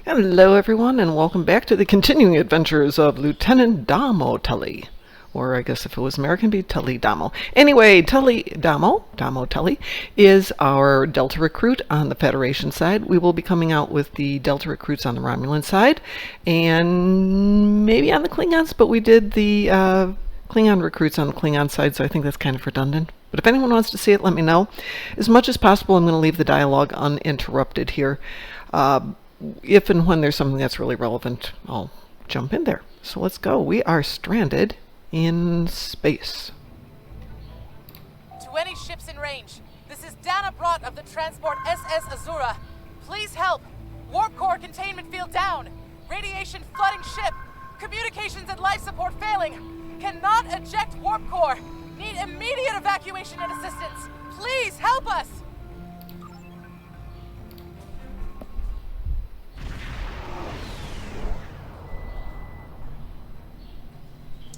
Hello, everyone, and welcome back to the continuing adventures of Lieutenant Daamo Tuly. Or I guess if it was American, it'd be Tully Daamo. Anyway, Daamo Tuly, is our Delta recruit on the Federation side. We will be coming out with the Delta recruits on the Romulan side, and maybe on the Klingons, but we did the Klingon recruits on the Klingon side, so I think that's kind of redundant. But if anyone wants to see it, let me know. As much as possible, I'm going to leave the dialogue uninterrupted here. If and when there's something that's really relevant, I'll jump in there. So let's go. We are stranded in space. To any ships in range, this is Dana Brott of the transport SS Azura. Please help. Warp core containment field down. Radiation flooding ship. Communications and life support failing. Cannot eject warp core. Need immediate evacuation and assistance. Please help us.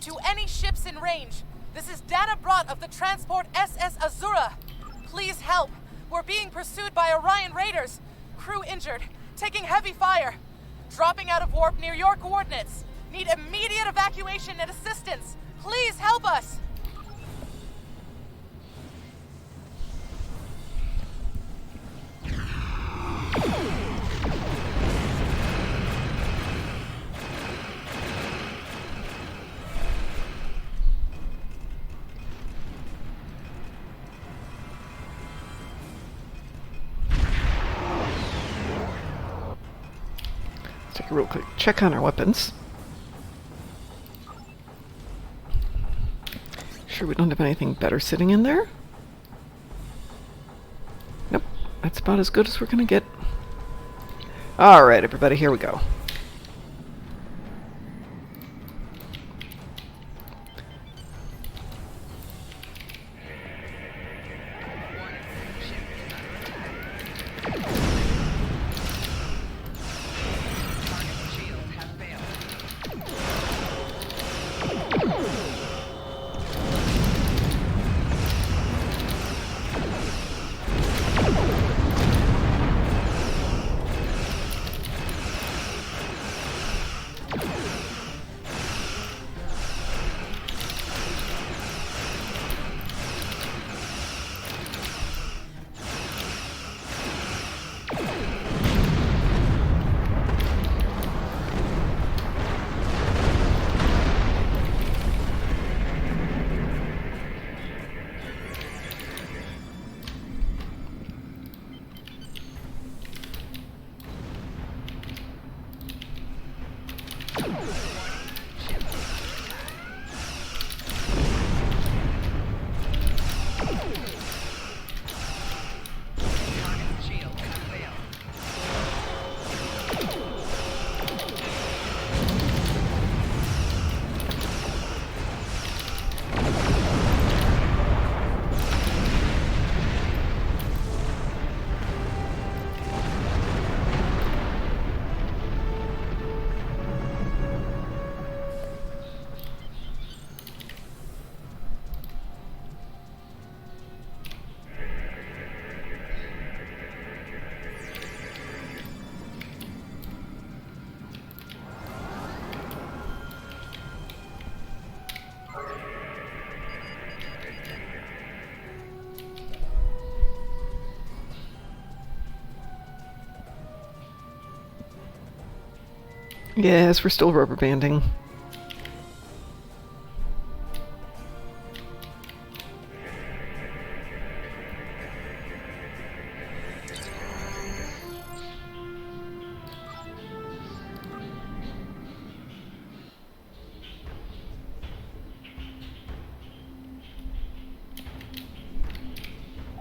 To any ships in range, this is Dana Brott of the transport SS Azura. Please help. We're being pursued by Orion raiders. Crew injured, taking heavy fire. Dropping out of warp near your coordinates. Need immediate evacuation and assistance. Please help us. Take a real quick check on our weapons. Sure we don't have anything better sitting in there? Nope, that's about as good as we're gonna get. Alright, everybody, here we go. Yes, we're still rubber banding.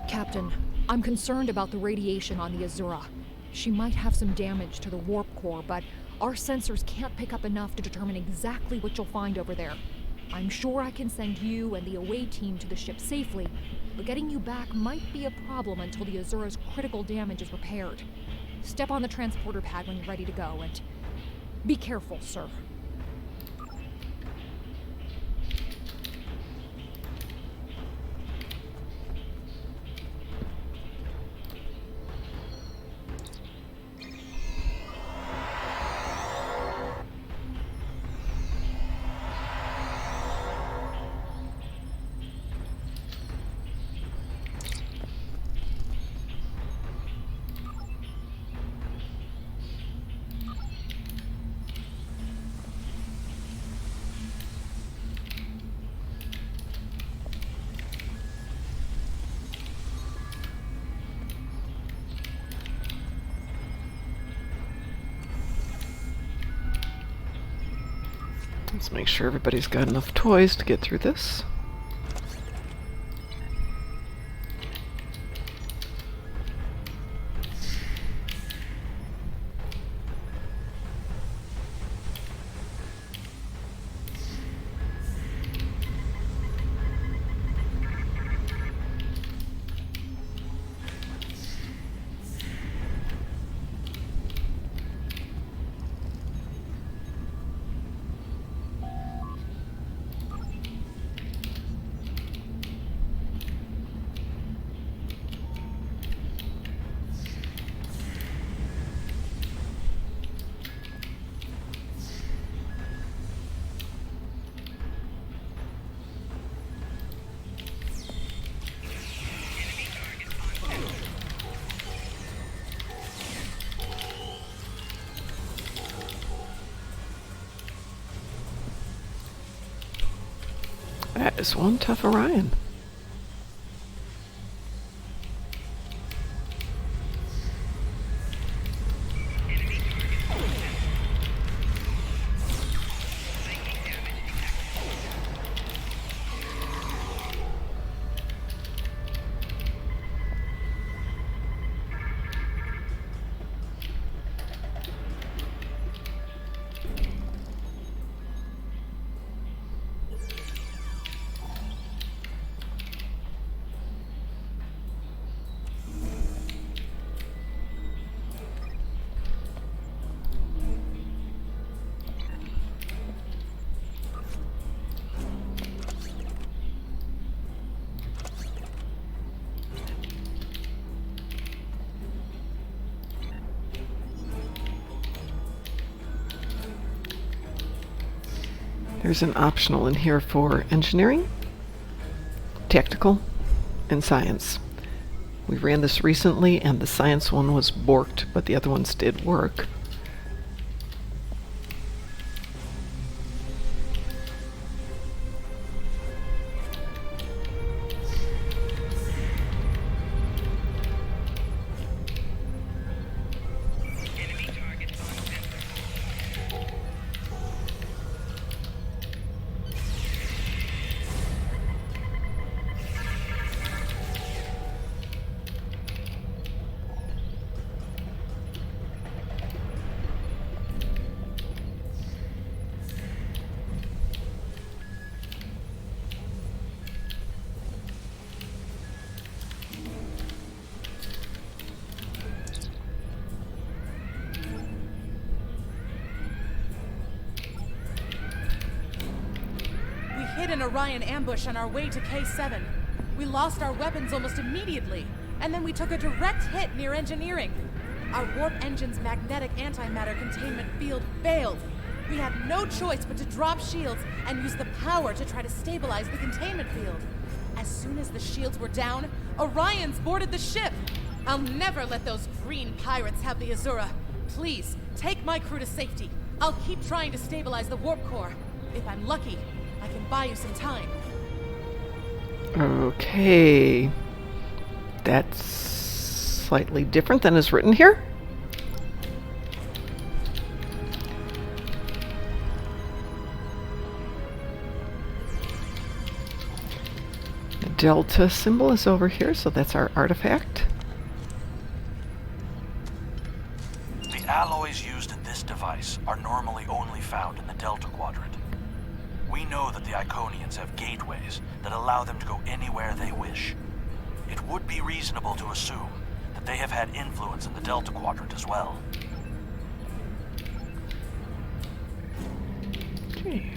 Captain, I'm concerned about the radiation on the Azura. She might have some damage to the warp core, but our sensors can't pick up enough to determine exactly what you'll find over there. I'm sure I can send you and the away team to the ship safely, but getting you back might be a problem until the Azura's critical damage is repaired. Step on the transporter pad when you're ready to go, and be careful, sir. Let's make sure everybody's got enough toys to get through this. That is one tough Orion. There's an optional in here for engineering, tactical, and science. We ran this recently and the science one was borked, but the other ones did work. Hit an Orion ambush on our way to K7. We lost our weapons almost immediately, and then we took a direct hit near engineering. Our warp engine's magnetic antimatter containment field failed. We had no choice but to drop shields and use the power to try to stabilize the containment field. As soon as the shields were down, Orions boarded the ship. I'll never let those green pirates have the Azura. Please, take my crew to safety. I'll keep trying to stabilize the warp core. If I'm lucky, I can buy you some time. Okay. That's slightly different than is written here. The delta symbol is over here, so that's our artifact. The alloys used in this device are normally only found in the Delta Quadrant. We know that the Iconians have gateways that allow them to go anywhere they wish. It would be reasonable to assume that they have had influence in the Delta Quadrant as well. Okay.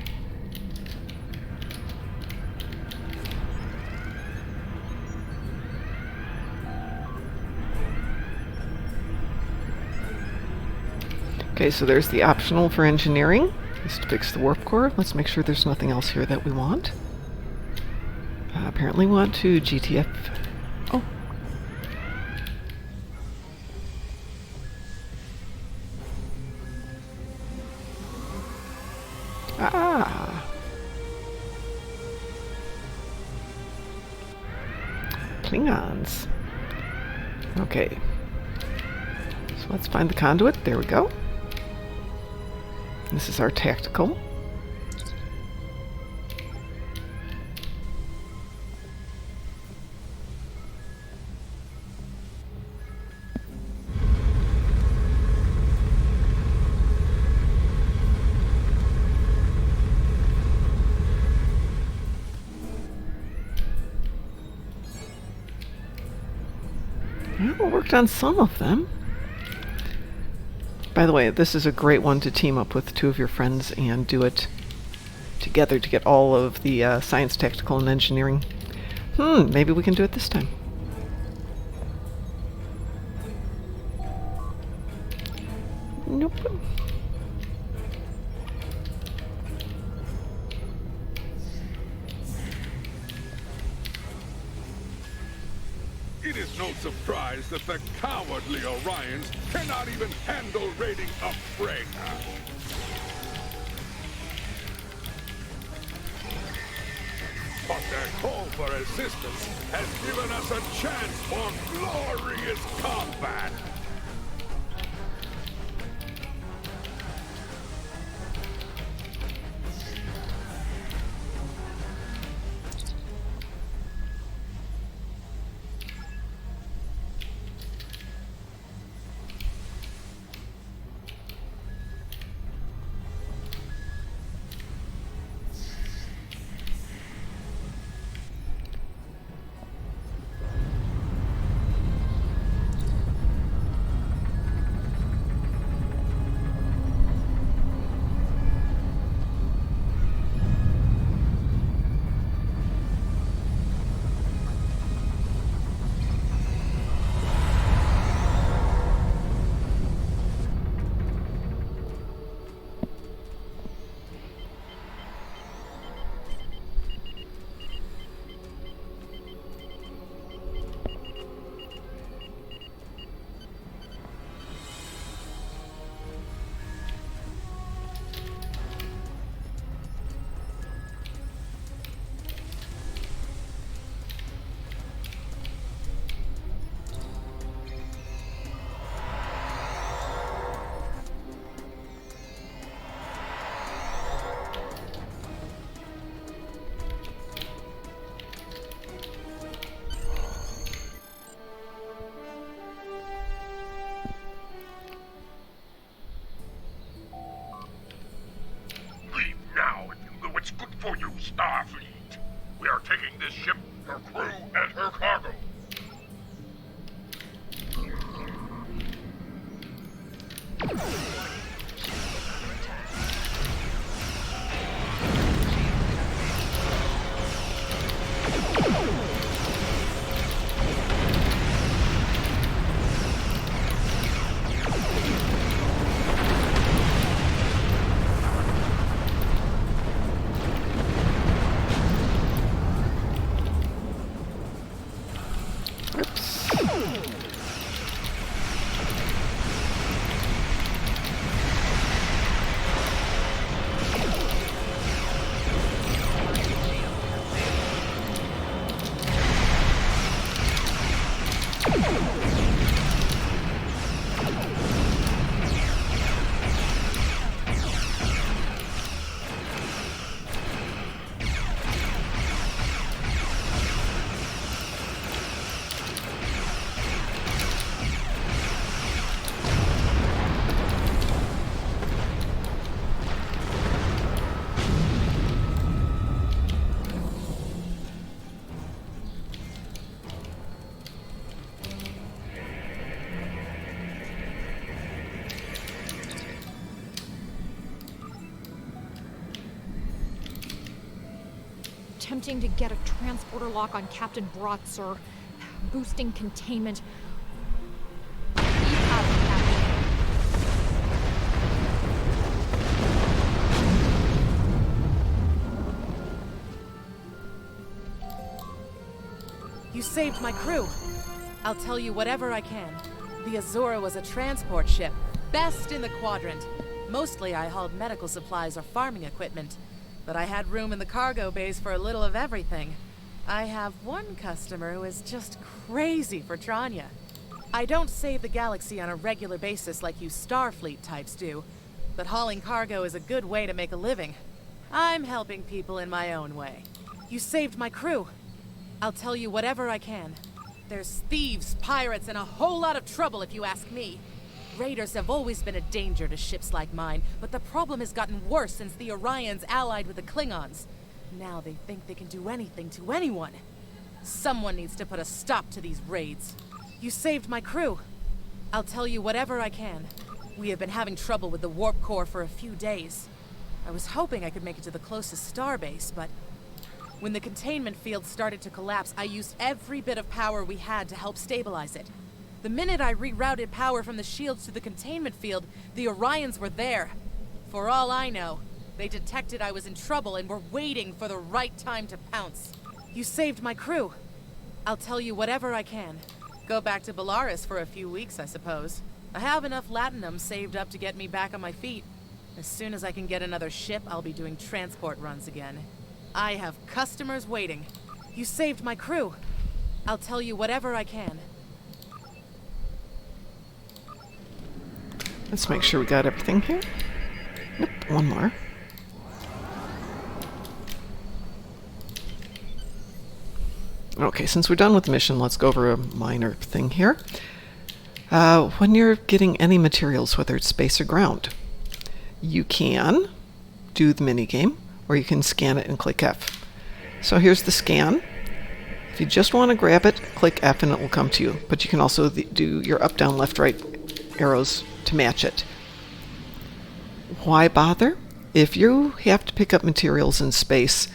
Okay, so there's the optional for engineering. Is to fix the warp core. Let's make sure there's nothing else here that we want. Apparently want to GTF. Oh. Ah. Klingons. Okay. So let's find the conduit. There we go. This is our tactical. worked on some of them. By the way, this is a great one to team up with two of your friends and do it together to get all of the science, technical, and engineering. Maybe we can do it this time. Nope. It is no surprise that the cowardly Orions cannot even handle raiding a frag. But their call for assistance has given us a chance for glorious combat. It's good for you, Starfleet. We are taking this ship, her crew, and her cargo. Attempting to get a transporter lock on Captain Brott, sir. Boosting containment. You have it, Captain. You saved my crew. I'll tell you whatever I can. The Azura was a transport ship, best in the quadrant. Mostly I hauled medical supplies or farming equipment, but I had room in the cargo bays for a little of everything. I have one customer who is just crazy for Tranya. I don't save the galaxy on a regular basis like you Starfleet types do, but hauling cargo is a good way to make a living. I'm helping people in my own way. You saved my crew. I'll tell you whatever I can. There's thieves, pirates, and a whole lot of trouble if you ask me. Raiders have always been a danger to ships like mine, but the problem has gotten worse since the Orions allied with the Klingons. Now they think they can do anything to anyone. Someone needs to put a stop to these raids. You saved my crew. I'll tell you whatever I can. We have been having trouble with the warp core for a few days. I was hoping I could make it to the closest starbase, but when the containment field started to collapse, I used every bit of power we had to help stabilize it. The minute I rerouted power from the shields to the containment field, the Orions were there. For all I know, they detected I was in trouble and were waiting for the right time to pounce. You saved my crew. I'll tell you whatever I can. Go back to Belarus for a few weeks, I suppose. I have enough latinum saved up to get me back on my feet. As soon as I can get another ship, I'll be doing transport runs again. I have customers waiting. You saved my crew. I'll tell you whatever I can. Let's make sure we got everything here. Nope, one more. Okay, since we're done with the mission, let's go over a minor thing here. When you're getting any materials, whether it's space or ground, you can do the minigame, or you can scan it and click F. So here's the scan. If you just want to grab it, click F and it will come to you. But you can also do your up, down, left, right arrows to match it. Why bother? If you have to pick up materials in space,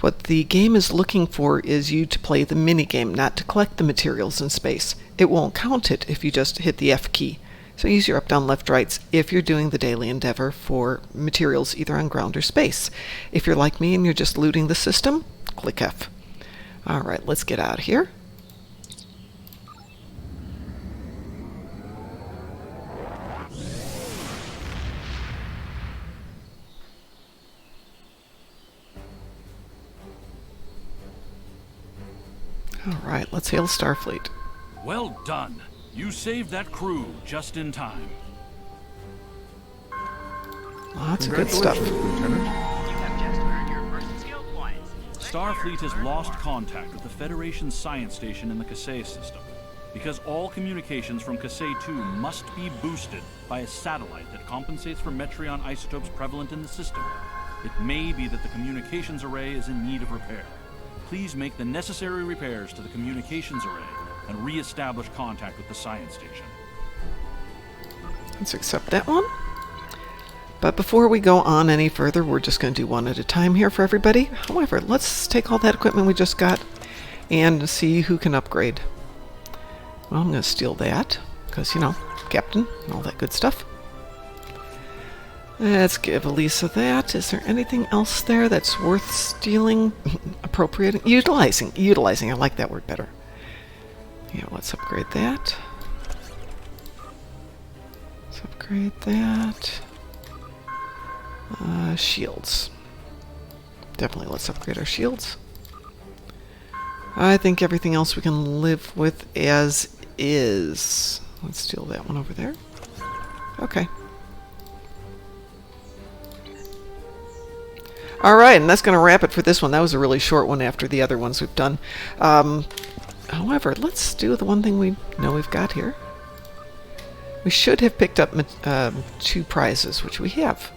what the game is looking for is you to play the minigame, not to collect the materials in space. It won't count it if you just hit the F key. So use your up, down, left, rights if you're doing the daily endeavor for materials either on ground or space. If you're like me and you're just looting the system, click F. Alright, let's get out of here. Alright, let's hail Starfleet. Well done. You saved that crew just in time. Lots of good stuff. Lieutenant. You have just earned your first skill points. Starfleet has lost contact with the Federation science station in the Kasei system. Because all communications from Kasei 2 must be boosted by a satellite that compensates for Metreon isotopes prevalent in the system, it may be that the communications array is in need of repair. Please make the necessary repairs to the communications array and re-establish contact with the science station. Let's accept that one. But before we go on any further, we're just going to do one at a time here for everybody. However, let's take all that equipment we just got and see who can upgrade. Well, I'm going to steal that because, you know, Captain and all that good stuff. Let's give Elisa that. Is there anything else there that's worth stealing? Appropriating? Utilizing. Utilizing. I like that word better. Yeah, let's upgrade that. Let's upgrade that. Shields. Definitely let's upgrade our shields. I think everything else we can live with as is. Let's steal that one over there. Okay. Alright, and that's going to wrap it for this one. That was a really short one after the other ones we've done. However, let's do the one thing we know we've got here. We should have picked up 2 prizes, which we have.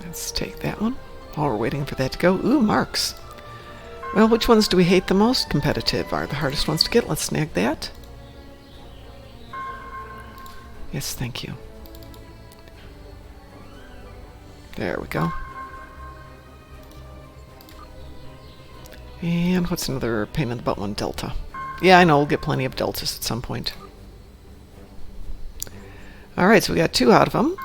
Let's take that one while we're waiting for that to go. Ooh, marks. Well, which ones do we hate the most? Competitive are the hardest ones to get. Let's snag that. Yes, thank you. There we go. And what's another pain in the butt one? Delta. Yeah, I know, we'll get plenty of deltas at some point. Alright, so we got 2 out of them.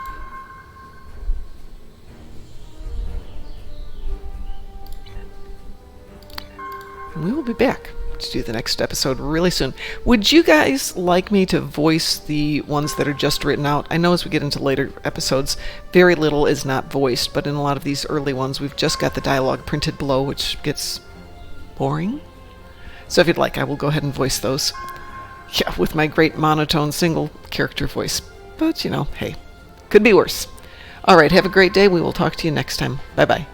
And we will be back to do the next episode really soon. Would you guys like me to voice the ones that are just written out? I know as we get into later episodes, very little is not voiced, but in a lot of these early ones, we've just got the dialogue printed below, which gets boring. So if you'd like, I will go ahead and voice those. Yeah, with my great monotone single character voice. But, you know, hey, could be worse. All right, have a great day. We will talk to you next time. Bye-bye.